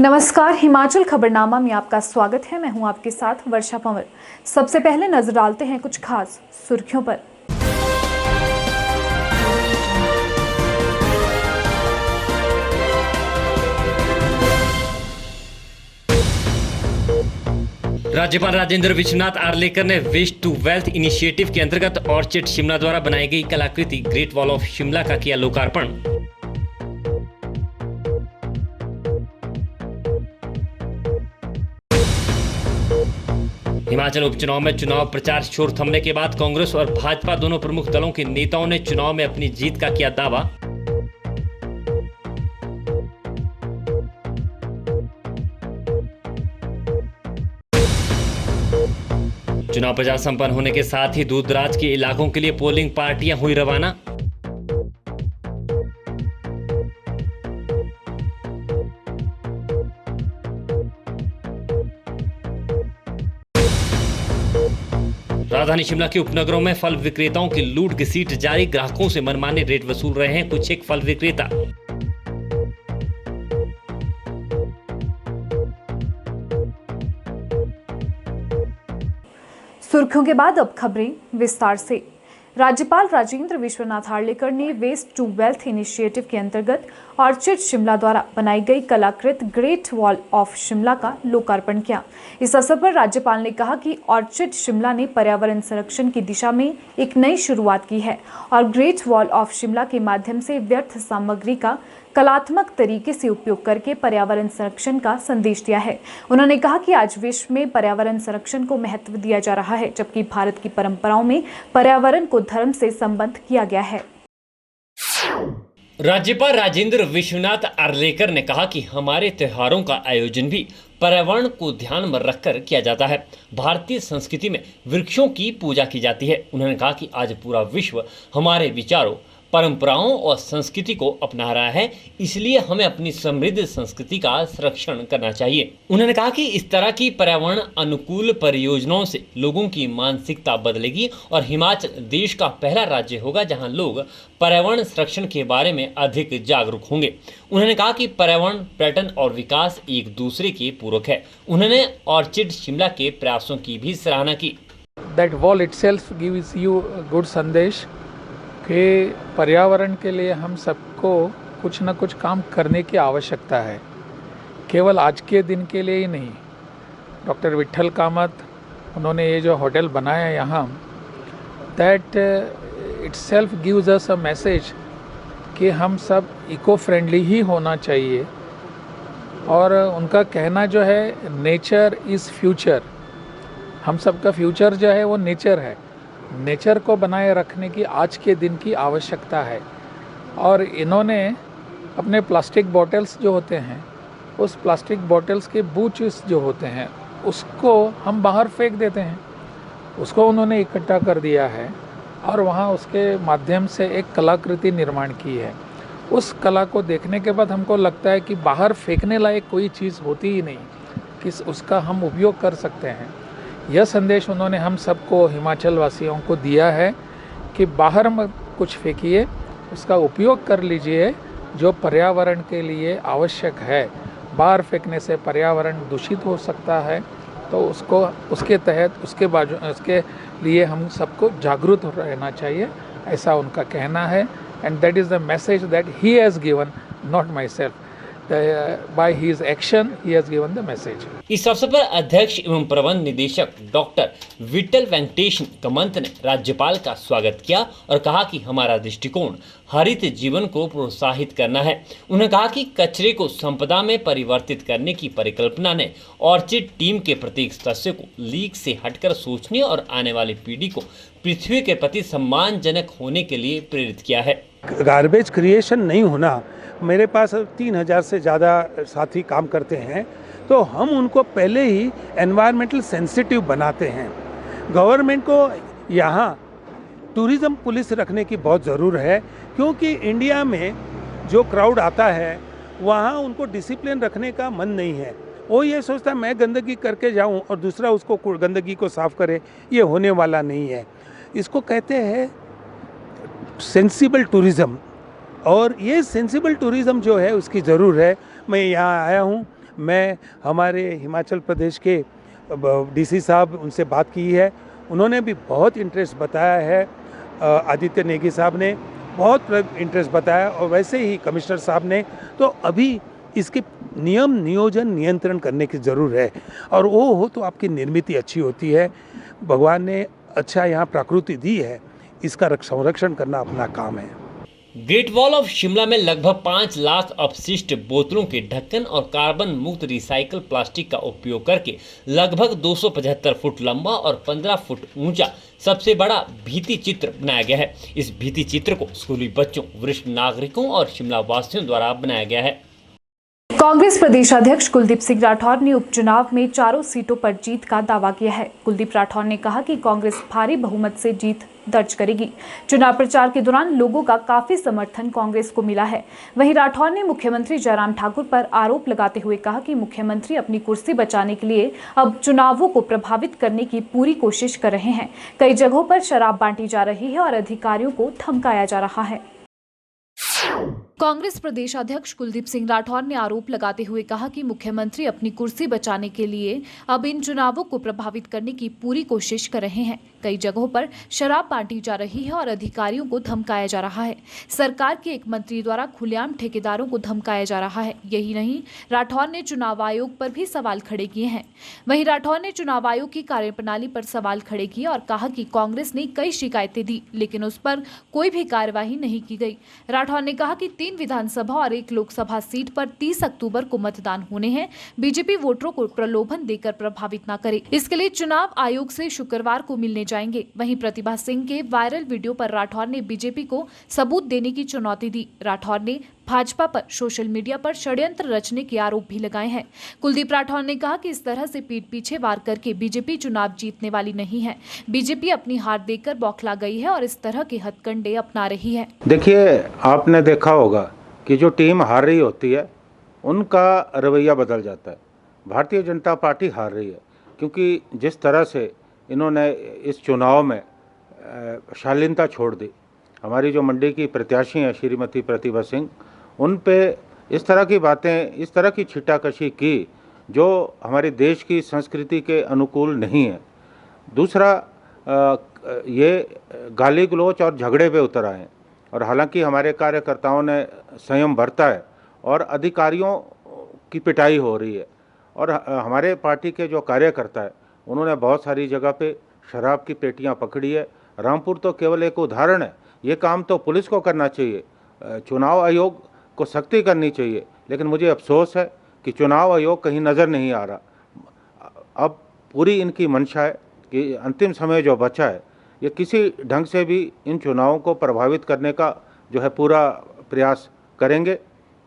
नमस्कार, हिमाचल खबरनामा में आपका स्वागत है। मैं हूं आपके साथ वर्षा पंवर। सबसे पहले नजर डालते हैं कुछ खास सुर्खियों पर। राज्यपाल राजेंद्र विश्वनाथ आर्लेकर ने वेस्ट टू वेल्थ इनिशिएटिव के अंतर्गत ऑर्चिड शिमला द्वारा बनाई गई कलाकृति ग्रेट वॉल ऑफ शिमला का किया लोकार्पण। हिमाचल उपचुनाव में चुनाव प्रचार शोर थमने के बाद कांग्रेस और भाजपा दोनों प्रमुख दलों के नेताओं ने चुनाव में अपनी जीत का किया दावा। चुनाव प्रचार संपन्न होने के साथ ही दूरदराज के इलाकों के लिए पोलिंग पार्टियां हुई रवाना। राजधानी शिमला के उपनगरों में फल विक्रेताओं की लूट घसीट जारी। ग्राहकों से मनमाने रेट वसूल रहे हैं कुछ एक फल विक्रेता। सुर्खियों के बाद अब खबरें विस्तार से। राज्यपाल राजेंद्र विश्वनाथ आर्लेकर ने वेस्ट टू वेल्थ इनिशिएटिव के अंतर्गत ऑर्चिड शिमला द्वारा बनाई गई कलाकृत ग्रेट वॉल ऑफ शिमला का लोकार्पण किया। इस अवसर पर राज्यपाल ने कहा कि ऑर्चिड शिमला ने पर्यावरण संरक्षण की दिशा में एक नई शुरुआत की है और ग्रेट वॉल ऑफ शिमला के माध्यम से व्यर्थ सामग्री का कलात्मक तरीके से उपयोग करके पर्यावरण संरक्षण का संदेश दिया है। उन्होंने कहा कि आज विश्व में पर्यावरण संरक्षण को महत्व दिया जा रहा है, जबकि भारत की परंपराओं में पर्यावरण को धर्म से संबद्ध किया गया है। राज्यपाल राजेंद्र विश्वनाथ आर्लेकर ने कहा कि हमारे त्योहारों का आयोजन भी पर्यावरण को ध्यान में रखकर किया जाता है। भारतीय संस्कृति में वृक्षों की पूजा की जाती है। उन्होंने कहा कि आज पूरा विश्व हमारे विचारों, परंपराओं और संस्कृति को अपना रहा है, इसलिए हमें अपनी समृद्ध संस्कृति का संरक्षण करना चाहिए। उन्होंने कहा कि इस तरह की पर्यावरण अनुकूल परियोजनाओं से लोगों की मानसिकता बदलेगी और हिमाचल देश का पहला राज्य होगा जहां लोग पर्यावरण संरक्षण के बारे में अधिक जागरूक होंगे। उन्होंने कहा कि पर्यावरण, पर्यटन और विकास एक दूसरे के पूरक है। उन्होंने ऑर्चिड शिमला के प्रयासों की भी सराहना की। That wall itself gives you a good संदेश कि पर्यावरण के लिए हम सबको कुछ न कुछ काम करने की आवश्यकता है, केवल आज के दिन के लिए ही नहीं। डॉक्टर विट्ठल कामत, उन्होंने ये जो होटल बनाया यहाँ, that itself gives us a message कि हम सब इको फ्रेंडली ही होना चाहिए। और उनका कहना जो है, नेचर इज़ फ्यूचर, हम सबका फ्यूचर जो है वो नेचर है। नेचर को बनाए रखने की आज के दिन की आवश्यकता है। और इन्होंने अपने प्लास्टिक बॉटल्स जो होते हैं, उस प्लास्टिक बॉटल्स के बूचेस जो होते हैं, उसको हम बाहर फेंक देते हैं, उसको उन्होंने इकट्ठा कर दिया है और वहाँ उसके माध्यम से एक कलाकृति निर्माण की है। उस कला को देखने के बाद हमको लगता है कि बाहर फेंकने लायक कोई चीज़ होती ही नहीं, कि उसका हम उपयोग कर सकते हैं। यह संदेश उन्होंने हम सबको, हिमाचल वासियों को दिया है कि बाहर मत कुछ फेंकिए, उसका उपयोग कर लीजिए जो पर्यावरण के लिए आवश्यक है। बाहर फेंकने से पर्यावरण दूषित हो सकता है, तो उसको उसके तहत उसके लिए हम सबको जागरूक रहना चाहिए, ऐसा उनका कहना है। And that is the message that he has given, not my self. By his action, he has given the message. इस अवसर पर अध्यक्ष एवं प्रबंध निदेशक डॉक्टर विट्ठल वेंकटेशन कमंत ने राज्यपाल का स्वागत किया और कहा कि हमारा दृष्टिकोण हरित जीवन को प्रोत्साहित करना है। उन्होंने कहा कि कचरे को संपदा में परिवर्तित करने की परिकल्पना ने ऑर्चिड टीम के प्रत्येक सदस्य को लीक से हटकर सोचने और आने वाली पीढ़ी को पृथ्वी के प्रति सम्मानजनक होने के लिए प्रेरित किया है। गार्बेज क्रिएशन नहीं होना, मेरे पास 3000 से ज़्यादा साथी काम करते हैं, तो हम उनको पहले ही एनवायरमेंटल सेंसिटिव बनाते हैं। गवर्नमेंट को यहाँ टूरिज़्म पुलिस रखने की बहुत ज़रूर है, क्योंकि इंडिया में जो क्राउड आता है वहाँ उनको डिसिप्लिन रखने का मन नहीं है। वो ये सोचता है मैं गंदगी करके जाऊँ और दूसरा उसको गंदगी को साफ़ करे, ये होने वाला नहीं है। इसको कहते हैं सेंसिबल टूरिज़्म, और ये सेंसिबल टूरिज़्म जो है उसकी ज़रूर है। मैं यहाँ आया हूँ, मैं हमारे हिमाचल प्रदेश के डीसी साहब उनसे बात की है, उन्होंने भी बहुत इंटरेस्ट बताया है। आदित्य नेगी साहब ने बहुत इंटरेस्ट बताया और वैसे ही कमिश्नर साहब ने। तो अभी इसके नियम नियोजन नियंत्रण करने की ज़रूर है, और वो हो तो आपकी निर्मित अच्छी होती है। भगवान ने अच्छा यहाँ प्रकृति दी है, इसका संरक्षण करना अपना काम है। ग्रेट वॉल ऑफ शिमला में लगभग 5 लाख अपशिष्ट बोतलों के ढक्कन और कार्बन मुक्त रिसाइकल प्लास्टिक का उपयोग करके लगभग 275 फुट लंबा और 15 फुट ऊंचा सबसे बड़ा भित्ति चित्र बनाया गया है। इस भित्ति चित्र को स्कूली बच्चों, वरिष्ठ नागरिकों और शिमला वासियों द्वारा बनाया गया है। कांग्रेस प्रदेशाध्यक्ष कुलदीप सिंह राठौर ने उपचुनाव में चारों सीटों पर जीत का दावा किया है। कुलदीप राठौर ने कहा कि कांग्रेस भारी बहुमत से जीत दर्ज करेगी। चुनाव प्रचार के दौरान लोगों का काफी समर्थन कांग्रेस को मिला है। वहीं राठौर ने मुख्यमंत्री जयराम ठाकुर पर आरोप लगाते हुए कहा कि मुख्यमंत्री अपनी कुर्सी बचाने के लिए अब चुनावों को प्रभावित करने की पूरी कोशिश कर रहे हैं। कई जगहों पर शराब बांटी जा रही है और अधिकारियों को धमकाया जा रहा है। कांग्रेस प्रदेशाध्यक्ष कुलदीप सिंह राठौर ने आरोप लगाते हुए कहा कि मुख्यमंत्री अपनी कुर्सी बचाने के लिए अब इन चुनावों को प्रभावित करने की पूरी कोशिश कर रहे हैं। कई जगहों पर शराब बांटी जा रही है और अधिकारियों को धमकाया जा रहा है। सरकार के एक मंत्री द्वारा खुलेआम ठेकेदारों को धमकाया जा रहा है। यही नहीं, राठौर ने चुनाव आयोग पर भी सवाल खड़े किए हैं। वहीं राठौर ने चुनाव आयोग की कार्यप्रणाली पर सवाल खड़े किए और कहा कि कांग्रेस ने कई शिकायतें दी, लेकिन उस पर कोई भी कार्यवाही नहीं की गई। राठौर ने कहा कि 3 विधानसभा और 1 लोकसभा सीट पर 30 अक्टूबर को मतदान होने हैं। बीजेपी वोटरों को प्रलोभन देकर प्रभावित न करे, इसके लिए चुनाव आयोग से शुक्रवार को मिलने जाएंगे। वहीं प्रतिभा सिंह के वायरल वीडियो पर राठौर ने बीजेपी को सबूत देने की चुनौती दी। राठौर ने भाजपा पर सोशल मीडिया पर षड्यंत्र रचने के आरोप भी लगाए हैं। कुलदीप राठौर ने कहा कि इस तरह से पीठ पीछे वार करके बीजेपी चुनाव जीतने वाली नहीं है। बीजेपी अपनी हार देखकर बौखला गई है और इस तरह के हथकंडे अपना रही है। देखिए, आपने देखा होगा कि जो टीम हार रही होती है उनका रवैया बदल जाता है। भारतीय जनता पार्टी हार रही है क्योंकि जिस तरह से इन्होंने इस चुनाव में शालीनता छोड़ दी। हमारी जो मंडी की प्रत्याशी हैं श्रीमती प्रतिभा सिंह, उन पे इस तरह की बातें, इस तरह की छिट्टाकशी की जो हमारे देश की संस्कृति के अनुकूल नहीं है। दूसरा, ये गाली गलौच और झगड़े पे उतर आए और हालांकि हमारे कार्यकर्ताओं ने संयम बरता है और अधिकारियों की पिटाई हो रही है। और हमारे पार्टी के जो कार्यकर्ता है उन्होंने बहुत सारी जगह पे शराब की पेटियां पकड़ी है। रामपुर तो केवल एक उदाहरण है। ये काम तो पुलिस को करना चाहिए, चुनाव आयोग को सख्ती करनी चाहिए, लेकिन मुझे अफसोस है कि चुनाव आयोग कहीं नज़र नहीं आ रहा। अब पूरी इनकी मंशा है कि अंतिम समय जो बचा है ये किसी ढंग से भी इन चुनावों को प्रभावित करने का जो है पूरा प्रयास करेंगे।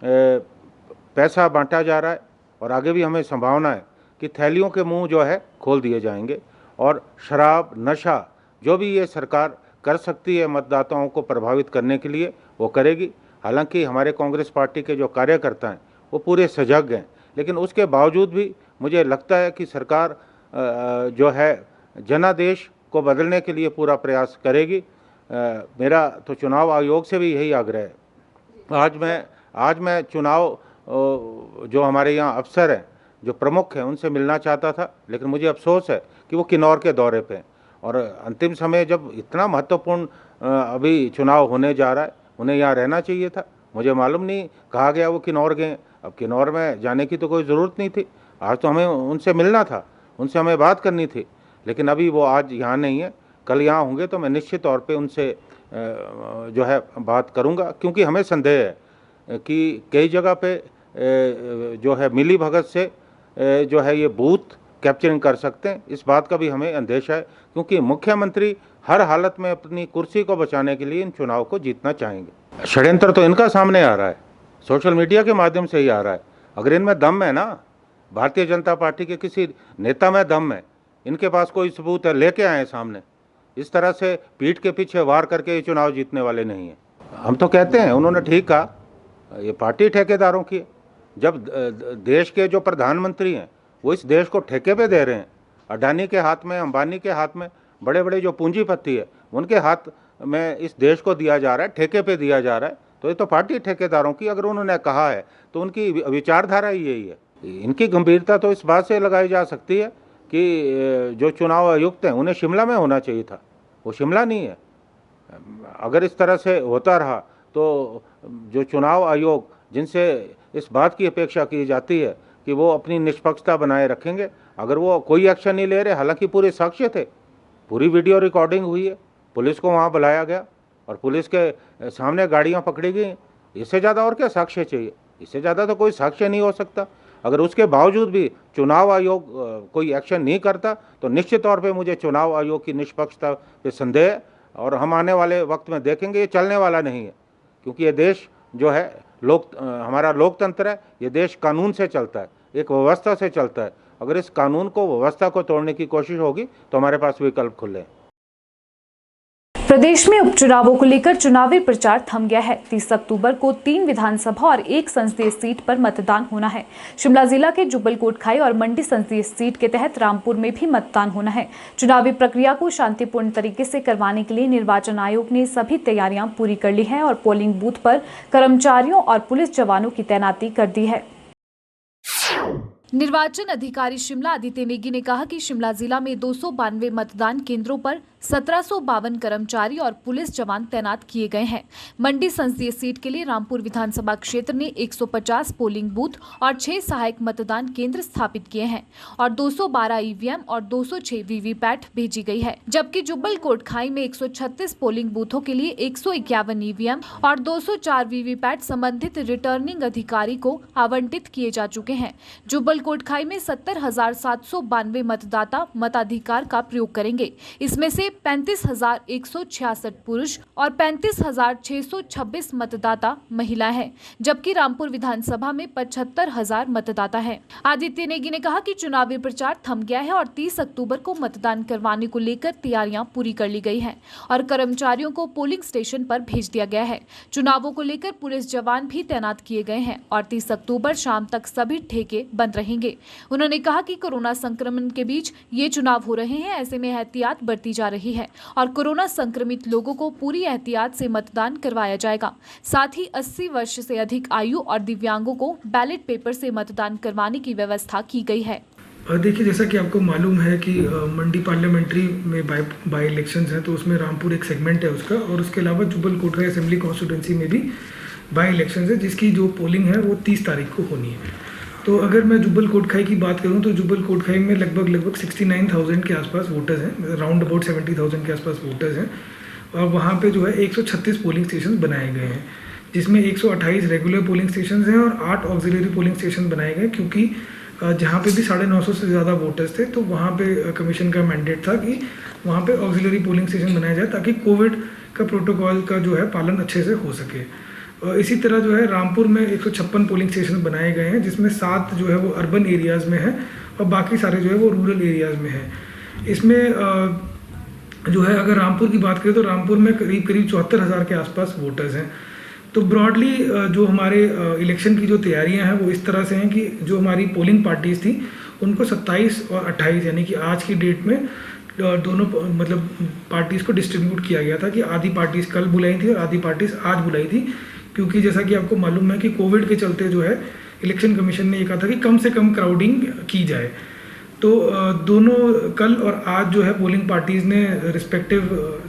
पैसा बांटा जा रहा है और आगे भी हमें संभावना है कि थैलियों के मुंह जो है खोल दिए जाएंगे और शराब, नशा जो भी ये सरकार कर सकती है मतदाताओं को प्रभावित करने के लिए वो करेगी। हालांकि हमारे कांग्रेस पार्टी के जो कार्यकर्ता हैं वो पूरे सजग हैं, लेकिन उसके बावजूद भी मुझे लगता है कि सरकार जो है जनादेश को बदलने के लिए पूरा प्रयास करेगी। मेरा तो चुनाव आयोग से भी यही आग्रह है। आज मैं चुनाव जो हमारे यहाँ अफसर हैं, जो प्रमुख हैं, उनसे मिलना चाहता था, लेकिन मुझे अफसोस है कि वो किन्नौर के दौरे पे हैं। और अंतिम समय जब इतना महत्वपूर्ण अभी चुनाव होने जा रहा है, उन्हें यहाँ रहना चाहिए था। मुझे मालूम नहीं, कहा गया वो किन्नौर गए। अब किन्नौर में जाने की तो कोई ज़रूरत नहीं थी। आज तो हमें उनसे मिलना था, उनसे हमें बात करनी थी, लेकिन अभी वो आज यहाँ नहीं है। कल यहाँ होंगे तो मैं निश्चित तौर पे उनसे जो है बात करूँगा, क्योंकि हमें संदेह है कि कई जगह पे जो है मिली भगत से जो है ये बूथ कैप्चरिंग कर सकते हैं। इस बात का भी हमें अंदेशा है, क्योंकि मुख्यमंत्री हर हालत में अपनी कुर्सी को बचाने के लिए इन चुनाव को जीतना चाहेंगे। षड्यंत्र तो इनका सामने आ रहा है, सोशल मीडिया के माध्यम से ही आ रहा है। अगर इनमें दम है ना, भारतीय जनता पार्टी के किसी नेता में दम है, इनके पास कोई सबूत है, लेके आए सामने। इस तरह से पीठ के पीछे वार करके ये चुनाव जीतने वाले नहीं हैं। हम तो कहते हैं, उन्होंने ठीक कहा, ये पार्टी ठेकेदारों की है। जब देश के जो प्रधानमंत्री हैं वो इस देश को ठेके पे दे रहे हैं, अडानी के हाथ में, अंबानी के हाथ में, बड़े बड़े जो पूंजीपति है उनके हाथ में इस देश को दिया जा रहा है, ठेके पे दिया जा रहा है, तो ये तो पार्टी ठेकेदारों की। अगर उन्होंने कहा है तो उनकी विचारधारा ही यही है। इनकी गंभीरता तो इस बात से लगाई जा सकती है कि जो चुनाव आयुक्त हैं उन्हें शिमला में होना चाहिए था, वो शिमला नहीं है। अगर इस तरह से होता रहा तो जो चुनाव आयोग जिनसे इस बात की अपेक्षा की जाती है कि वो अपनी निष्पक्षता बनाए रखेंगे, अगर वो कोई एक्शन नहीं ले रहे, हालांकि पूरे साक्ष्य थे, पूरी वीडियो रिकॉर्डिंग हुई है, पुलिस को वहाँ बुलाया गया और पुलिस के सामने गाड़ियाँ पकड़ी गई, इससे ज़्यादा और क्या साक्ष्य चाहिए? इससे ज़्यादा तो कोई साक्ष्य नहीं हो सकता। अगर उसके बावजूद भी चुनाव आयोग कोई एक्शन नहीं करता तो निश्चित तौर पे मुझे चुनाव आयोग की निष्पक्षता पे संदेह है और हम आने वाले वक्त में देखेंगे ये चलने वाला नहीं है, क्योंकि ये देश जो है हमारा लोकतंत्र है, ये देश कानून से चलता है, एक व्यवस्था से चलता है। अगर इस कानून को, व्यवस्था को तोड़ने की कोशिश होगी तो हमारे पास विकल्प खुले हैं। प्रदेश में उपचुनावों को लेकर चुनावी प्रचार थम गया है। 30 अक्टूबर को 3 विधानसभा और 1 संसदीय सीट पर मतदान होना है। शिमला जिला के जुब्बल कोटखाई और मंडी संसदीय सीट के तहत रामपुर में भी मतदान होना है। चुनावी प्रक्रिया को शांतिपूर्ण तरीके से करवाने के लिए निर्वाचन आयोग ने सभी तैयारियां पूरी कर ली हैं और पोलिंग बूथ पर कर्मचारियों और पुलिस जवानों की तैनाती कर दी है। निर्वाचन अधिकारी शिमला आदित्य नेगी ने कहा कि शिमला जिला में 292 मतदान केंद्रों पर 1752 कर्मचारी और पुलिस जवान तैनात किए गए हैं। मंडी संसदीय सीट के लिए रामपुर विधानसभा क्षेत्र ने 150 पोलिंग बूथ और 6 सहायक मतदान केंद्र स्थापित किए हैं और 212 ईवीएम और 206 वीवीपैट भेजी गई है, जबकि जुब्बल कोटखाई में 136 पोलिंग बूथों के लिए 151 ईवीएम और 204 वीवीपैट संबंधित रिटर्निंग अधिकारी को आवंटित किए जा चुके हैं। जुब्बल कोटखाई में 70,792 मतदाता मताधिकार का प्रयोग करेंगे। इसमें से 35,166 पुरुष और 35,626 मतदाता महिला है, जबकि रामपुर विधानसभा में 75,000 मतदाता है। आदित्य नेगी ने कहा कि चुनावी प्रचार थम गया है और 30 अक्टूबर को मतदान करवाने को लेकर तैयारियां पूरी कर ली गई हैं और कर्मचारियों को पोलिंग स्टेशन पर भेज दिया गया है। चुनावों को लेकर पुलिस जवान भी तैनात किए गए हैं और 30 अक्टूबर शाम तक सभी ठेके बंद रहेंगे। उन्होंने कहा कि कोरोना संक्रमण के बीच ये चुनाव हो रहे हैं, ऐसे में एहतियात बरती जा रही है और कोरोना संक्रमित लोगों को पूरी एहतियात से मतदान करवाया जाएगा। साथ ही 80 वर्ष से अधिक आयु और दिव्यांगों को बैलेट पेपर से मतदान करवाने की व्यवस्था की गई है। देखिए, जैसा कि आपको मालूम है कि मंडी पार्लियामेंट्री में बाई इलेक्शंस हैं, तो उसमें रामपुर एक सेगमेंट है उसका, और उसके अलावा जुब्बल कोटखाई असेंबली कॉन्स्टिट्यूंसी में भी बाई इलेक्शंस है, जिसकी जो पोलिंग है वो 30 तारीख को होनी है। तो अगर मैं जुब्बल कोटखाई की बात करूं तो जुब्बल कोटखाई में लगभग 69,000 के आसपास वोटर्स हैं, राउंड अबाउट 70,000 के आसपास वोटर्स हैं, और वहाँ पे जो है 136 पोलिंग स्टेशन बनाए गए हैं, जिसमें 128 रेगुलर पोलिंग स्टेशन हैं और 8 ऑक्सिलरी पोलिंग स्टेशन बनाए गए, क्योंकि जहाँ पे भी 950 से ज़्यादा वोटर्स थे तो वहाँ पे कमीशन का मैंडेट था कि वहाँ पे ऑक्सिलरी पोलिंग स्टेशन बनाया जाए ताकि कोविड का प्रोटोकॉल का जो है पालन अच्छे से हो सके। और इसी तरह जो है रामपुर में 156 पोलिंग स्टेशन बनाए गए हैं, जिसमें 7 जो है वो अर्बन एरियाज़ में है और बाकी सारे जो है वो रूरल एरियाज़ में है। इसमें जो है अगर रामपुर की बात करें तो रामपुर में करीब 74,000 के आसपास वोटर्स हैं। तो ब्रॉडली जो हमारे इलेक्शन की जो तैयारियां हैं वो इस तरह से हैं कि जो हमारी पोलिंग पार्टीज़ थी उनको 27 और 28 यानी कि आज की डेट में दोनों मतलब पार्टीज़ को डिस्ट्रीब्यूट किया गया था कि आधी पार्टीज़ कल बुलाई थी और आधी पार्टीज़ आज बुलाई थी, क्योंकि जैसा कि आपको मालूम है कि कोविड के चलते जो है इलेक्शन कमीशन ने ये कहा था कि कम से कम क्राउडिंग की जाए। तो दोनों कल और आज जो है पोलिंग पार्टीज़ ने रिस्पेक्टिव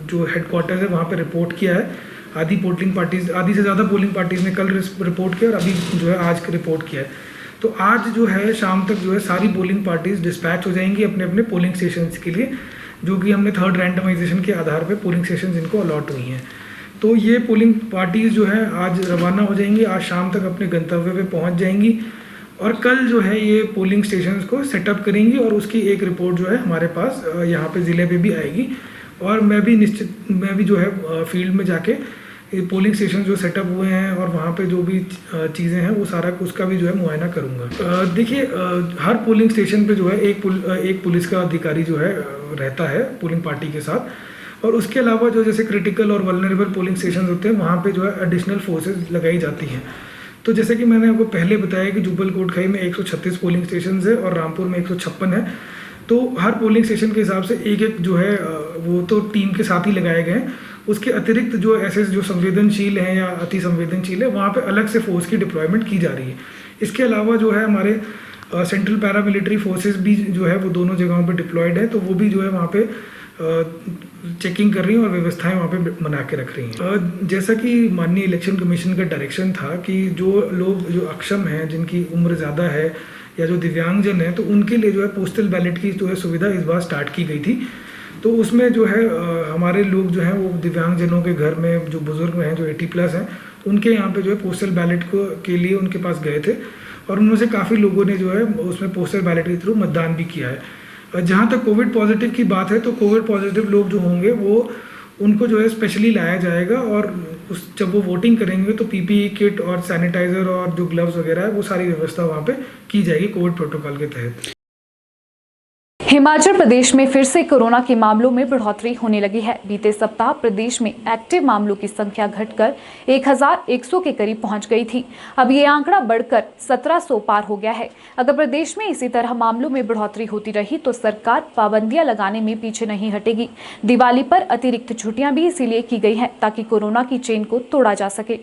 जो हेडक्वार्टर्स है वहाँ पे रिपोर्ट किया है। आधी से ज़्यादा पोलिंग पार्टीज़ ने कल रिपोर्ट किया और अभी जो है आज रिपोर्ट किया है। तो आज जो है शाम तक जो है सारी पोलिंग पार्टीज़ डिस्पैच हो जाएंगी अपने अपने पोलिंग स्टेशंस के लिए, जो कि हमने थर्ड रैंडमाइजेशन के आधार पे पोलिंग स्टेशन इनको अलॉट हुई हैं। तो ये पोलिंग पार्टीज़ जो है आज रवाना हो जाएंगी, आज शाम तक अपने गंतव्य पे पहुंच जाएंगी और कल जो है ये पोलिंग स्टेशंस को सेटअप करेंगी और उसकी एक रिपोर्ट जो है हमारे पास यहाँ पे ज़िले पे भी आएगी। और मैं भी जो है फील्ड में जाके पोलिंग स्टेशन जो सेटअप हुए हैं और वहाँ पे जो भी चीज़ें हैं वो सारा उसका भी जो है मुआयना करूँगा। देखिए, हर पोलिंग स्टेशन पे जो है एक पुलिस का अधिकारी जो है रहता है पोलिंग पार्टी के साथ, और उसके अलावा जो जैसे क्रिटिकल और वल्नरेबल पोलिंग स्टेशन होते हैं वहाँ पे जो है एडिशनल फोर्सेज लगाई जाती हैं। तो जैसे कि मैंने आपको पहले बताया कि जुब्बल कोटखाई में 136 पोलिंग स्टेशन है और रामपुर में 156 है। तो हर पोलिंग स्टेशन के हिसाब से एक जो है वो तो टीम के साथ ही लगाए गए हैं। उसके अतिरिक्त जो ऐसे जो संवेदनशील हैं या अति संवेदनशील है वहाँ पे अलग से फोर्स की डिप्लॉयमेंट की जा रही है। इसके अलावा जो है हमारे सेंट्रल पैरामिलिट्री फोर्सेस भी जो है वो दोनों जगहों पे डिप्लॉयड है, तो वो भी जो है वहाँ पे चेकिंग कर रही हैं और व्यवस्थाएं वहाँ पे बना के रख रही हैं। जैसा कि माननीय इलेक्शन कमीशन का डायरेक्शन था कि जो लोग जो अक्षम हैं, जिनकी उम्र ज़्यादा है या जो दिव्यांगजन है, तो उनके लिए जो है पोस्टल बैलेट की जो है सुविधा इस बार स्टार्ट की गई थी। तो उसमें जो है हमारे लोग जो हैं वो दिव्यांगजनों के घर में जो बुज़ुर्ग हैं जो 80+ हैं, उनके यहाँ पे जो है पोस्टल बैलेट के लिए उनके पास गए थे और उनमें से काफ़ी लोगों ने जो है उसमें पोस्टल बैलेट के थ्रू मतदान भी किया है। जहाँ तक कोविड पॉजिटिव की बात है, तो कोविड पॉजिटिव लोग जो होंगे वो उनको जो है स्पेशली लाया जाएगा और जब वो वोटिंग करेंगे तो पीपीई किट और सैनिटाइज़र और जो ग्लव्स वगैरह है वो सारी व्यवस्था वहाँ पे की जाएगी कोविड प्रोटोकॉल के तहत। हिमाचल प्रदेश में फिर से कोरोना के मामलों में बढ़ोतरी होने लगी है। बीते सप्ताह प्रदेश में एक्टिव मामलों की संख्या घटकर 1100 के करीब पहुंच गई थी। अब ये आंकड़ा बढ़कर 1700 पार हो गया है। अगर प्रदेश में इसी तरह मामलों में बढ़ोतरी होती रही तो सरकार पाबंदियां लगाने में पीछे नहीं हटेगी। दिवाली पर अतिरिक्त छुट्टियां भी इसीलिए की गई हैं ताकि कोरोना की चेन को तोड़ा जा सके।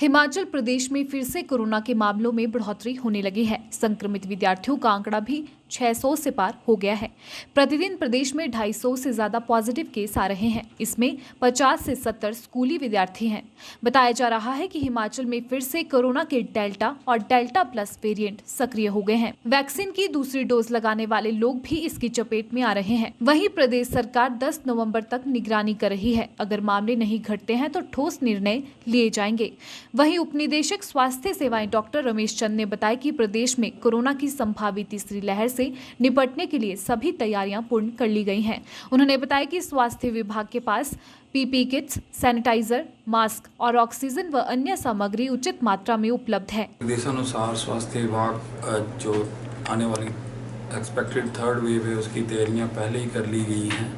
हिमाचल प्रदेश में फिर से कोरोना के मामलों में बढ़ोतरी होने लगी है। संक्रमित विद्यार्थियों का आंकड़ा भी 600 से पार हो गया है। प्रतिदिन प्रदेश में 250 से ज्यादा पॉजिटिव केस आ रहे हैं। इसमें 50 से 70 स्कूली विद्यार्थी हैं। बताया जा रहा है कि हिमाचल में फिर से कोरोना के डेल्टा और डेल्टा प्लस वेरिएंट सक्रिय हो गए हैं। वैक्सीन की दूसरी डोज लगाने वाले लोग भी इसकी चपेट में आ रहे हैं। वहीं प्रदेश सरकार 10 नवंबर तक निगरानी कर रही है। अगर मामले नहीं घटते हैं तो ठोस निर्णय लिए जाएंगे। वहीं उपनिदेशक स्वास्थ्य सेवाएं डॉक्टर रमेश चंद ने बताया कि प्रदेश में कोरोना की संभावित तीसरी लहर से निपटने के लिए सभी तैयारियां पूर्ण कर ली गई हैं। उन्होंने बताया कि स्वास्थ्य विभाग के पास पीपी किट्स, सैनिटाइजर, मास्क और ऑक्सीजन व अन्य सामग्री उचित मात्रा में उपलब्ध है। निर्देशानुसार स्वास्थ्य विभाग जो आने वाली एक्सपेक्टेड थर्ड वेव है उसकी तैयारियां पहले ही कर ली गई हैं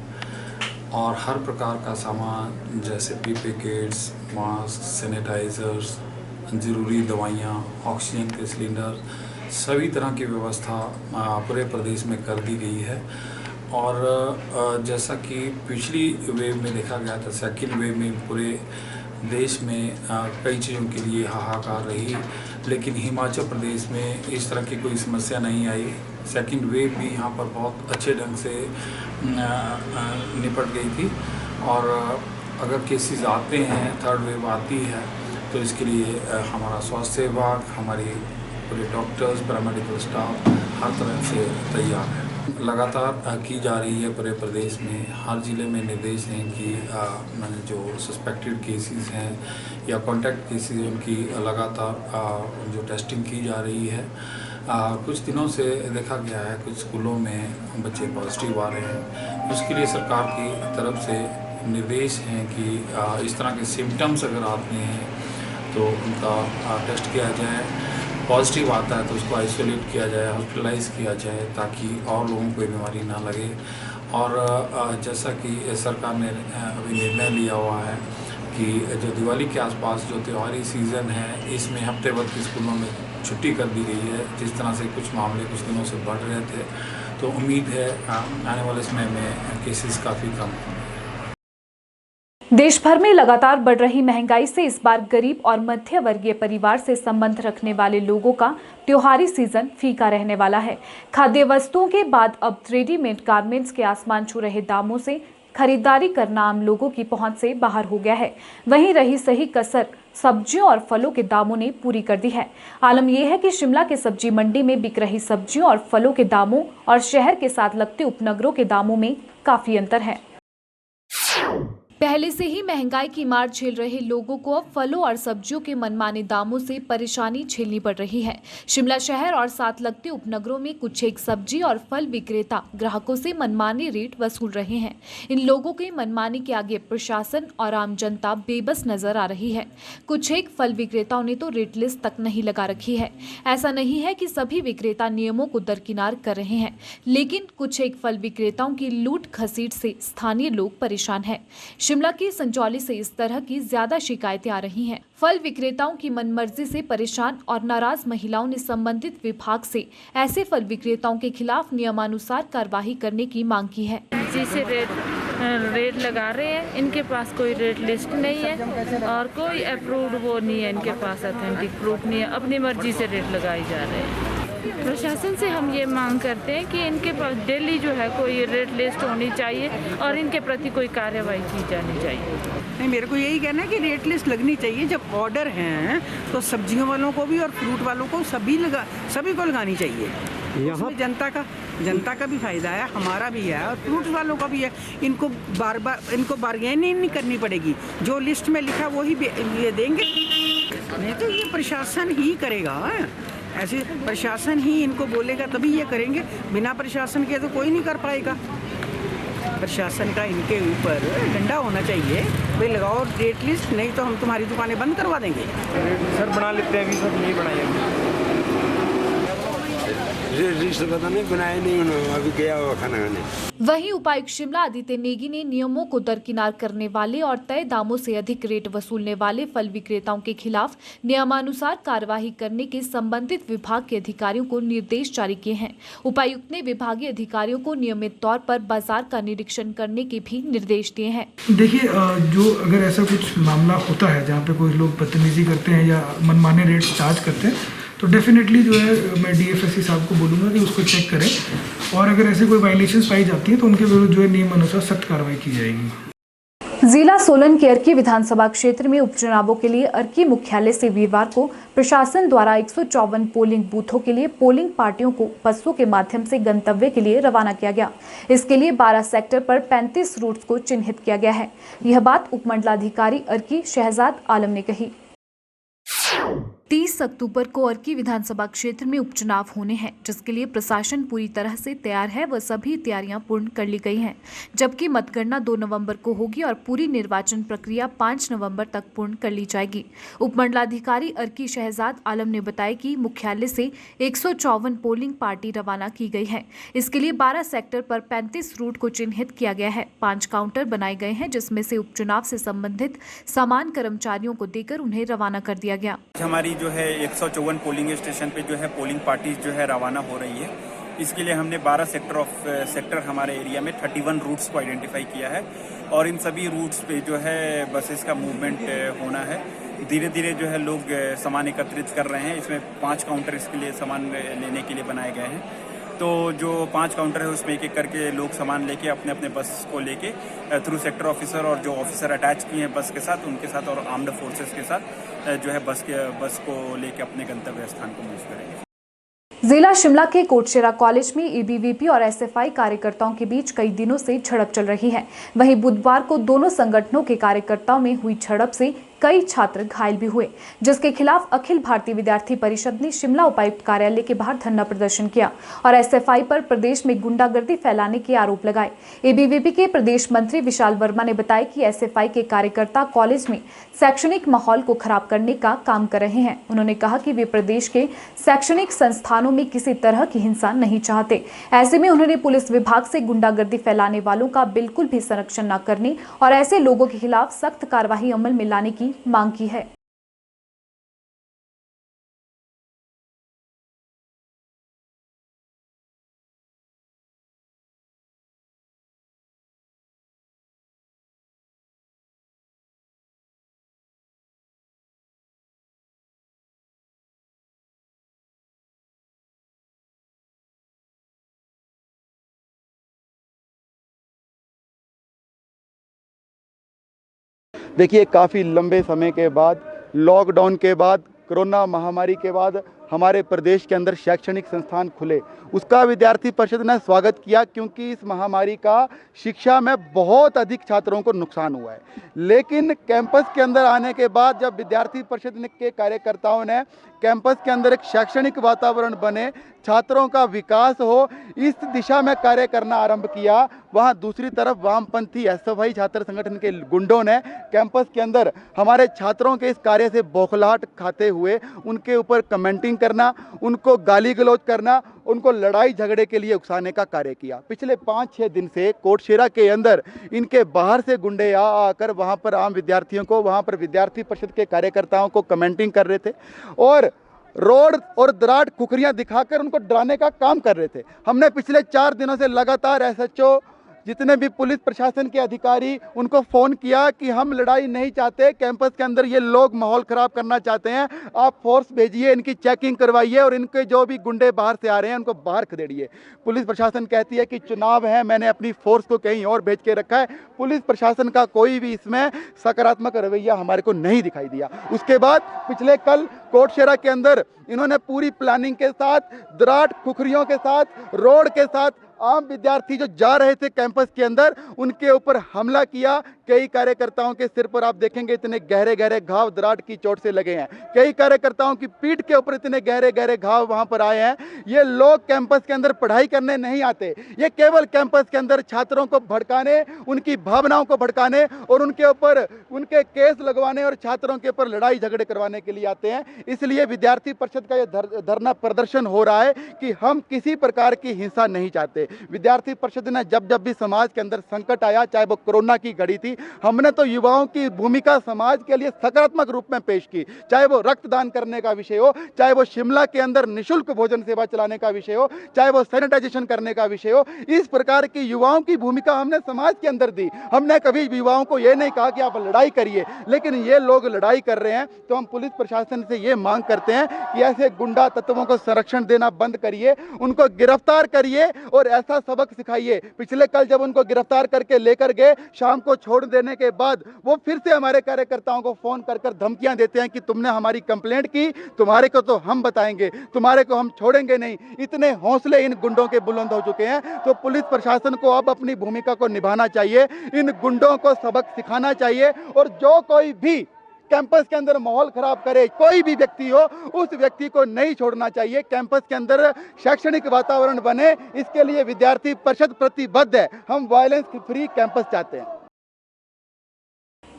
और हर प्रकार का सामान जैसे पीपी किट्स, मास्क, सैनिटाइजर्स, ज़रूरी दवाइयाँ, ऑक्सीजन के सिलेंडर, सभी तरह की व्यवस्था पूरे प्रदेश में कर दी गई है। और जैसा कि पिछली वेव में देखा गया था, सेकेंड वेव में पूरे देश में कई चीज़ों के लिए हाहाकार रही, लेकिन हिमाचल प्रदेश में इस तरह की कोई समस्या नहीं आई। सेकेंड वेव भी यहाँ पर बहुत अच्छे ढंग से निपट गई थी और अगर केसेस आते हैं, थर्ड वेव आती है, तो इसके लिए हमारा स्वास्थ्य विभाग, हमारी पूरे डॉक्टर्स, पैरामेडिकल स्टाफ हर तरह से तैयार है। लगातार की जा रही है पूरे प्रदेश में। हर ज़िले में निर्देश हैं कि जो सस्पेक्टेड केसेस हैं या कॉन्टैक्ट केसेस हैं उनकी लगातार जो टेस्टिंग की जा रही है। कुछ दिनों से देखा गया है कुछ स्कूलों में बच्चे पॉजिटिव आ रहे हैं। उसके लिए सरकार की तरफ से निर्देश हैं कि इस तरह के सिम्टम्स अगर आते हैं तो उनका टेस्ट किया जाए। पॉजिटिव आता है तो उसको आइसोलेट किया जाए, हॉस्पिटलाइज किया जाए ताकि और लोगों को बीमारी ना लगे। और जैसा कि सरकार ने अभी निर्णय लिया हुआ है कि जो दिवाली के आसपास जो त्योहारी सीज़न है इसमें हफ्ते भर की स्कूलों में छुट्टी कर दी गई है। जिस तरह से कुछ मामले कुछ दिनों से बढ़ रहे थे तो उम्मीद है आने वाले समय में केसेस काफ़ी कम होंगे। देश भर में लगातार बढ़ रही महंगाई से इस बार गरीब और मध्य वर्गीय परिवार से संबंध रखने वाले लोगों का त्योहारी सीजन फीका रहने वाला है। खाद्य वस्तुओं के बाद अब रेडीमेड गारमेंट्स के आसमान छू रहे दामों से खरीदारी करना आम लोगों की पहुंच से बाहर हो गया है। वहीं रही सही कसर सब्जियों और फलों के दामों ने पूरी कर दी है। आलम यह है कि शिमला के सब्जी मंडी में बिक रही सब्जियों और फलों के दामों और शहर के साथ लगते उपनगरों के दामों में काफी अंतर है। पहले से ही महंगाई की मार झेल रहे लोगों को अब फलों और सब्जियों के मनमाने दामों से परेशानी झेलनी पड़ रही है। शिमला शहर और साथ लगते उपनगरों में कुछ एक सब्जी और फल विक्रेता ग्राहकों से मनमाने रेट वसूल रहे हैं। इन लोगों के मनमाने के आगे प्रशासन और आम जनता बेबस नजर आ रही है। कुछ एक फल विक्रेताओं ने तो रेट लिस्ट तक नहीं लगा रखी है। ऐसा नहीं है कि सभी विक्रेता नियमों को दरकिनार कर रहे हैं, लेकिन कुछ एक फल विक्रेताओं की लूट खसीट से स्थानीय लोग परेशान हैं। शिमला की संचौली से इस तरह की ज्यादा शिकायतें आ रही हैं। फल विक्रेताओं की मनमर्जी से परेशान और नाराज महिलाओं ने संबंधित विभाग से ऐसे फल विक्रेताओं के खिलाफ नियमानुसार कार्रवाई करने की मांग की है। जिससे रेट रेट लगा रहे हैं। इनके पास कोई रेट लिस्ट नहीं है और कोई अप्रूव्ड वो नहीं है, इनके पास ऑथेंटिक प्रूफ नहीं है, अपनी मर्जी से रेट लगाए जा रहे हैं। प्रशासन से हम ये मांग करते हैं कि इनके पास डेली जो है कोई रेट लिस्ट होनी चाहिए और इनके प्रति कोई कार्रवाई की जानी चाहिए। नहीं, मेरे को यही कहना है कि रेट लिस्ट लगनी चाहिए। जब ऑर्डर हैं तो सब्जियों वालों को भी और फ्रूट वालों को सभी को लगानी चाहिए। यहाँ जनता का भी फायदा है, हमारा भी है और फ्रूट वालों का भी है। इनको बार बार्गेनिंग नहीं करनी पड़ेगी, जो लिस्ट में लिखा वही ये देंगे। नहीं तो ये प्रशासन ही करेगा, ऐसे प्रशासन ही इनको बोलेगा तभी ये करेंगे। बिना प्रशासन के तो कोई नहीं कर पाएगा। प्रशासन का इनके ऊपर डंडा होना चाहिए, भाई लगाओ रेट लिस्ट, नहीं तो हम तुम्हारी दुकानें बंद करवा देंगे। सर बना लेते हैं, अभी सर नहीं बनाएंगे। नहीं बनाया नहीं उन्होंने, अभी गया हुआ खाना खाने। वहीं उपायुक्त शिमला आदित्य नेगी ने नियमों को दरकिनार करने वाले और तय दामों से अधिक रेट वसूलने वाले फल विक्रेताओं के खिलाफ नियमानुसार कार्यवाही करने के संबंधित विभाग के अधिकारियों को निर्देश जारी किए हैं। उपायुक्त ने विभागीय अधिकारियों को नियमित तौर पर बाजार का निरीक्षण करने के भी निर्देश दिए हैं। देखिए, जो अगर ऐसा कुछ मामला होता है जहाँ पे कोई लोग बदतमीजी करते हैं या मनमाने रेट चार्ज करते हैं, तो डेफिनेटली जो है मैं डीएफएससी साहब को बोलूँगा कि उसको चेक करें और अगर ऐसे कोई वायलेशंस पाई जाती है तो उनके विरुद्ध जो है नियम अनुसार सख्त कार्रवाई की जाएगी। जिला सोलन के अर्की विधानसभा क्षेत्र में उपचुनावों के लिए अर्की मुख्यालय से वीरवार को प्रशासन द्वारा 154 पोलिंग बूथों के लिए पोलिंग पार्टियों को बसों के माध्यम से गंतव्य के लिए रवाना किया गया। इसके लिए 12 सेक्टर पर 35 रूट्स को चिन्हित किया गया है। यह बात उपमंडलाधिकारी अर्की शहजाद आलम ने कही। 30 अक्टूबर को अर्की विधानसभा क्षेत्र में उपचुनाव होने हैं, जिसके लिए प्रशासन पूरी तरह से तैयार है व सभी तैयारियां पूर्ण कर ली गई हैं, जबकि मतगणना 2 नवंबर को होगी और पूरी निर्वाचन प्रक्रिया 5 नवंबर तक पूर्ण कर ली जाएगी। उपमंडलाधिकारी अर्की शहजाद आलम ने बताया कि मुख्यालय से 154 पोलिंग पार्टी रवाना की गई है। इसके लिए 12 सेक्टर पर 35 रूट को चिन्हित किया गया है। 5 काउंटर बनाए गए हैं, जिसमें से उपचुनाव से संबंधित सामान कर्मचारियों को देकर उन्हें रवाना कर दिया गया। हमारी जो है 154 पोलिंग स्टेशन पे जो है पोलिंग पार्टीज जो है रवाना हो रही है। इसके लिए हमने 12 सेक्टर हमारे एरिया में 31 रूट्स को आइडेंटिफाई किया है और इन सभी रूट्स पे जो है बसेस का मूवमेंट होना है। धीरे धीरे जो है लोग सामान एकत्रित कर रहे हैं। इसमें 5 काउंटर इसके लिए सामान लेने के लिए बनाए गए हैं। तो जो 5 काउंटर है उसमें एक एक करके लोग सामान लेके अपने अपने बस को लेके थ्रू सेक्टर ऑफिसर और जो ऑफिसर अटैच किए हैं बस के साथ, उनके साथ और आर्म्ड फोर्सेस के साथ जो है बस को लेके अपने गंतव्य स्थान को मूव करेंगे। जिला शिमला के कोटशेरा कॉलेज में एबीवीपी और एसएफआई कार्यकर्ताओं के बीच कई दिनों से झड़प चल रही है। वहीं बुधवार को दोनों संगठनों के कार्यकर्ताओं में हुई झड़प से कई छात्र घायल भी हुए, जिसके खिलाफ अखिल भारतीय विद्यार्थी परिषद ने शिमला उपायुक्त कार्यालय के बाहर धरना प्रदर्शन किया और एसएफआई पर प्रदेश में गुंडागर्दी फैलाने के आरोप लगाए। एबीवीपी के प्रदेश मंत्री विशाल वर्मा ने बताया कि एसएफआई के कार्यकर्ता कॉलेज में शैक्षणिक माहौल को खराब करने का काम कर रहे हैं। उन्होंने कहा कि वे प्रदेश के शैक्षणिक संस्थानों में किसी तरह की हिंसा नहीं चाहते। ऐसे में उन्होंने पुलिस विभाग से गुंडागर्दी फैलाने वालों का बिल्कुल भी संरक्षण न करने और ऐसे लोगों के खिलाफ सख्त कार्रवाई अमल में लाने की मांग की है। देखिए, काफ़ी लंबे समय के बाद, लॉकडाउन के बाद, कोरोना महामारी के बाद हमारे प्रदेश के अंदर शैक्षणिक संस्थान खुले। उसका विद्यार्थी परिषद ने स्वागत किया, क्योंकि इस महामारी का शिक्षा में बहुत अधिक छात्रों को नुकसान हुआ है। लेकिन कैंपस के अंदर आने के बाद जब विद्यार्थी परिषद के कार्यकर्ताओं ने कैंपस के अंदर एक शैक्षणिक वातावरण बने, छात्रों का विकास हो, इस दिशा में कार्य करना आरंभ किया, वहाँ दूसरी तरफ वामपंथी एसएफआई छात्र संगठन के गुंडों ने कैंपस के अंदर हमारे छात्रों के इस कार्य से बौखलाहट खाते हुए उनके ऊपर कमेंटिंग करना, उनको गाली गलौज करना, उनको लड़ाई झगड़े के लिए उकसाने का कार्य किया। पिछले 5-6 दिन से कोटशेरा के अंदर इनके बाहर से गुंडे आकर वहाँ पर आम विद्यार्थियों को, वहाँ पर विद्यार्थी परिषद के कार्यकर्ताओं को कमेंटिंग कर रहे थे और रोड और दराट कुकरियां दिखाकर उनको डराने का काम कर रहे थे। हमने पिछले 4 दिनों से लगातार एसएचओ जितने भी पुलिस प्रशासन के अधिकारी, उनको फ़ोन किया कि हम लड़ाई नहीं चाहते, कैंपस के अंदर ये लोग माहौल ख़राब करना चाहते हैं, आप फोर्स भेजिए, इनकी चेकिंग करवाइए और इनके जो भी गुंडे बाहर से आ रहे हैं उनको बाहर खदेड़िए। पुलिस प्रशासन कहती है कि चुनाव है, मैंने अपनी फोर्स को कहीं और भेज के रखा है। पुलिस प्रशासन का कोई भी इसमें सकारात्मक रवैया हमारे को नहीं दिखाई दिया। उसके बाद पिछले कल कोटशेरा के अंदर इन्होंने पूरी प्लानिंग के साथ, दराट खुखरियों के साथ, रोड के साथ आम विद्यार्थी जो जा रहे थे कैंपस के अंदर, उनके ऊपर हमला किया। कई कार्यकर्ताओं के सिर पर आप देखेंगे इतने गहरे गहरे घाव दराट की चोट से लगे हैं। कई कार्यकर्ताओं की पीठ के ऊपर इतने गहरे गहरे घाव वहां पर आए हैं। ये लोग कैंपस के अंदर पढ़ाई करने नहीं आते, ये केवल कैंपस के अंदर छात्रों को भड़काने, उनकी भावनाओं को भड़काने और उनके ऊपर उनके केस लगवाने और छात्रों के ऊपर लड़ाई झगड़े करवाने के लिए आते हैं। इसलिए विद्यार्थी परिषद का यह धरना प्रदर्शन हो रहा है कि हम किसी प्रकार की हिंसा नहीं चाहते। विद्यार्थी परिषद ने जब जब भी समाज के अंदर संकट आया, चाहे वो कोरोना की घड़ी थी, हमने तो युवाओं की भूमिका समाज के लिए सकारात्मक रूप में पेश की। चाहे वो रक्तदान करने का विषय हो, चाहे वो शिमला के अंदर निःशुल्क भोजन सेवा चलाने का विषय हो, चाहे वो सैनिटाइजेशन करने का विषय हो, इस प्रकार की युवाओं की भूमिका हमने समाज के अंदर दी। हमने कभी युवाओं को ये नहीं कहा कि आप लड़ाई करिए, लेकिन ये लोग लड़ाई कर रहे हैं तो हम पुलिस प्रशासन से ये मांग करते हैं कि ऐसे गुंडा तत्वों को संरक्षण देना बंद करिए, उनको गिरफ्तार करिए और ऐसा सबक सिखाइए। पिछले कल जब उनको गिरफ्तार करके लेकर गए, शाम को छोड़ देने के बाद वो फिर से हमारे कार्यकर्ताओं को फोन कर कर धमकियां देते हैं कि तुमने हमारी कंप्लेंट की, तुम्हारे को तो हम बताएंगे, तुम्हारे को हम छोड़ेंगे नहीं। इतने हौसले इन गुंडों के बुलंद हो चुके हैं। तो पुलिस प्रशासन को अब अपनी भूमिका को निभाना चाहिए, इन गुंडों को सबक सिखाना चाहिए और जो कोई भी कैंपस के अंदर माहौल खराब करे, कोई भी व्यक्ति हो, उस व्यक्ति को नहीं छोड़ना चाहिए। कैंपस के अंदर शैक्षणिक वातावरण बने, इसके लिए विद्यार्थी परिषद प्रतिबद्ध है। हम वायलेंस फ्री कैंपस चाहते हैं।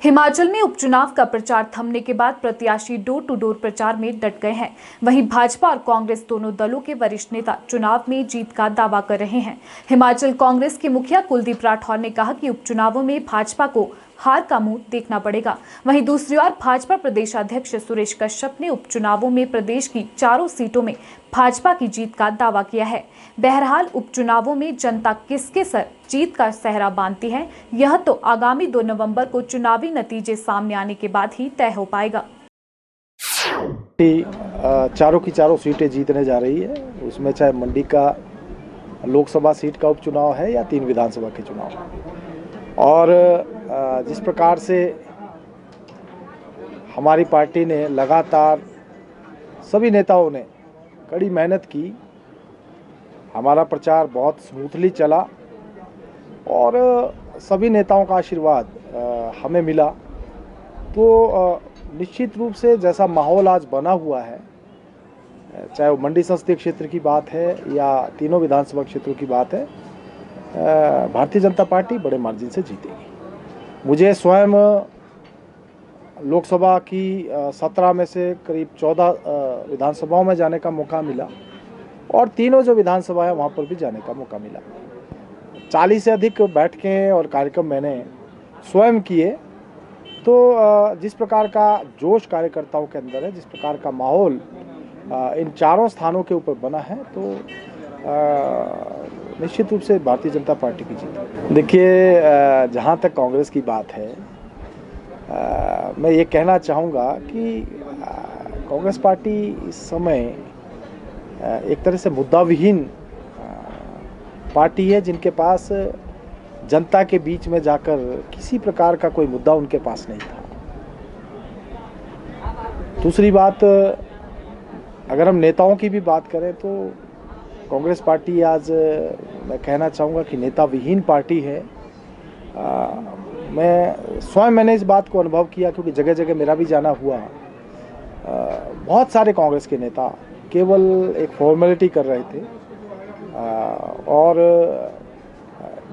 हिमाचल में उपचुनाव का प्रचार थमने के बाद प्रत्याशी डोर टू डोर प्रचार में डट गए हैं। वहीं भाजपा और कांग्रेस दोनों दलों के वरिष्ठ नेता चुनाव में जीत का दावा कर रहे हैं। हिमाचल कांग्रेस के मुखिया कुलदीप राठौर ने कहा कि उपचुनावों में भाजपा को हार का मुंह देखना पड़ेगा। वहीं दूसरी ओर भाजपा प्रदेश अध्यक्ष सुरेश कश्यप ने उपचुनावों में प्रदेश की 4 सीटों में भाजपा की जीत का दावा किया है। बहरहाल उपचुनावों में जनता किसके सर जीत का सेहरा बांधती है, यह तो आगामी 2 नवंबर को चुनावी नतीजे सामने आने के बाद ही तय हो पाएगा। चारों की चारों सीटें जीतने जा रही है, उसमें चाहे मंडी का लोकसभा सीट का उपचुनाव है या 3 विधानसभा के चुनाव। और जिस प्रकार से हमारी पार्टी ने लगातार सभी नेताओं ने कड़ी मेहनत की, हमारा प्रचार बहुत स्मूथली चला और सभी नेताओं का आशीर्वाद हमें मिला, तो निश्चित रूप से जैसा माहौल आज बना हुआ है, चाहे वो मंडी संसदीय क्षेत्र की बात है या तीनों विधानसभा क्षेत्रों की बात है, भारतीय जनता पार्टी बड़े मार्जिन से जीतेगी। मुझे स्वयं लोकसभा की 17 में से करीब 14 विधानसभाओं में जाने का मौका मिला और तीनों जो विधानसभा है वहाँ पर भी जाने का मौका मिला। 40 से अधिक बैठकें और कार्यक्रम मैंने स्वयं किए। तो जिस प्रकार का जोश कार्यकर्ताओं के अंदर है, जिस प्रकार का माहौल इन चारों स्थानों के ऊपर बना है, तो निश्चित रूप से भारतीय जनता पार्टी की जीत। देखिए, जहाँ तक कांग्रेस की बात है, मैं ये कहना चाहूँगा कि कांग्रेस पार्टी इस समय एक तरह से मुद्दाविहीन पार्टी है, जिनके पास जनता के बीच में जाकर किसी प्रकार का कोई मुद्दा उनके पास नहीं था। दूसरी बात, अगर हम नेताओं की भी बात करें तो कांग्रेस पार्टी आज मैं कहना चाहूँगा कि नेता विहीन पार्टी है। मैंने इस बात को अनुभव किया, क्योंकि जगह जगह मेरा भी जाना हुआ। बहुत सारे कांग्रेस के नेता केवल एक फॉर्मेलिटी कर रहे थे, और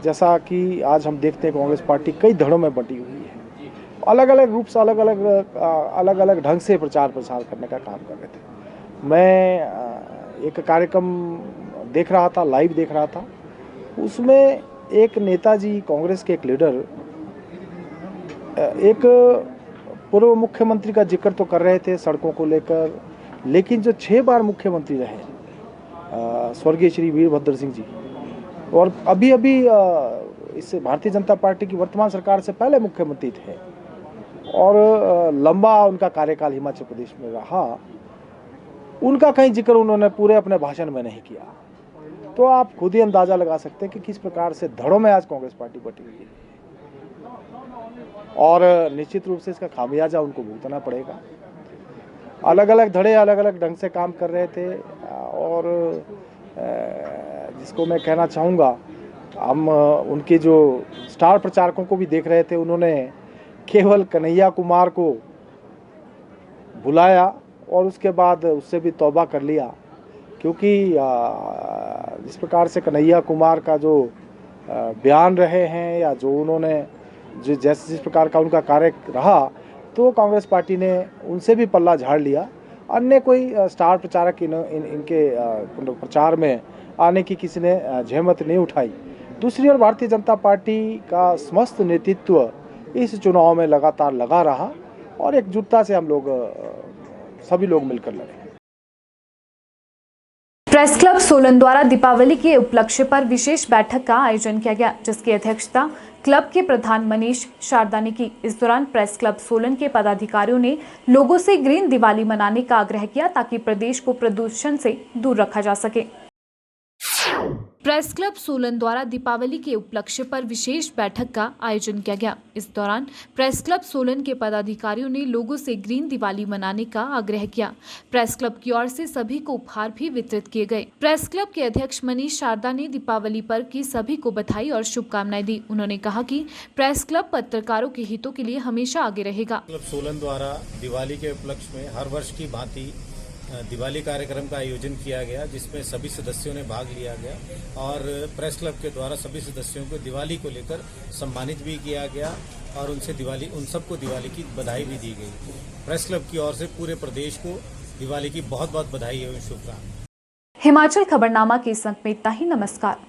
जैसा कि आज हम देखते हैं कांग्रेस पार्टी कई धड़ों में बंटी हुई है, अलग अलग रूप से अलग अलग ढंग से प्रचार प्रसार करने का काम कर रहे थे। मैं एक कार्यक्रम देख रहा था, लाइव देख रहा था, उसमें एक नेताजी कांग्रेस के एक लीडर एक पूर्व मुख्यमंत्री का जिक्र तो कर रहे थे सड़कों को लेकर, लेकिन जो 6 बार मुख्यमंत्री रहे स्वर्गीय श्री वीरभद्र सिंह जी, और अभी इस भारतीय जनता पार्टी की वर्तमान सरकार से पहले मुख्यमंत्री थे और लंबा उनका कार्यकाल हिमाचल प्रदेश में रहा, उनका कहीं जिक्र उन्होंने पूरे अपने भाषण में नहीं किया। तो आप खुद ही अंदाजा लगा सकते हैं कि किस प्रकार से धड़ों में आज कांग्रेस पार्टी बटी हुई है और निश्चित रूप से इसका खामियाजा उनको भुगतना पड़ेगा। अलग अलग धड़े अलग अलग ढंग से काम कर रहे थे और जिसको मैं कहना चाहूँगा, हम उनके जो स्टार प्रचारकों को भी देख रहे थे, उन्होंने केवल कन्हैया कुमार को बुलाया और उसके बाद उससे भी तौबा कर लिया, क्योंकि जिस प्रकार से कन्हैया कुमार का जो बयान रहे हैं या जो उन्होंने जिस प्रकार का उनका कार्य रहा, तो कांग्रेस पार्टी ने उनसे भी पल्ला झाड़ लिया। अन्य कोई स्टार प्रचारक इनके प्रचार में आने की किसी ने जहमत नहीं उठाई। दूसरी ओर भारतीय जनता पार्टी का समस्त नेतृत्व इस चुनाव में लगातार लगा रहा और एकजुटता से हम लोग सभी लोग मिलकर लड़े। प्रेस क्लब सोलन द्वारा दीपावली के उपलक्ष्य पर विशेष बैठक का आयोजन किया गया, जिसकी अध्यक्षता क्लब के प्रधान मनीष शारदा ने की। इस दौरान प्रेस क्लब सोलन के पदाधिकारियों ने लोगों से ग्रीन दिवाली मनाने का आग्रह किया ताकि प्रदेश को प्रदूषण से दूर रखा जा सके। प्रेस क्लब सोलन द्वारा दीपावली के उपलक्ष्य पर विशेष बैठक का आयोजन किया गया। इस दौरान प्रेस क्लब सोलन के पदाधिकारियों ने लोगों से ग्रीन दिवाली मनाने का आग्रह किया। प्रेस क्लब की ओर से सभी को उपहार भी वितरित किए गए। प्रेस क्लब के अध्यक्ष मनीष शारदा ने दीपावली पर्व की सभी को बधाई और शुभकामनाएं दी। उन्होंने कहा कि प्रेस क्लब पत्रकारों के हितों के लिए हमेशा आगे रहेगा। क्लब सोलन द्वारा दिवाली के उपलक्ष्य में हर वर्ष की भांति दिवाली कार्यक्रम का आयोजन किया गया, जिसमें सभी सदस्यों ने भाग लिया गया और प्रेस क्लब के द्वारा सभी सदस्यों को दिवाली को लेकर सम्मानित भी किया गया और उन सबको दिवाली की बधाई भी दी गई। प्रेस क्लब की ओर से पूरे प्रदेश को दिवाली की बहुत बहुत बधाई एवं शुभकामनाएं। हिमाचल खबरनामा के इस अंक में इतना ही। नमस्कार।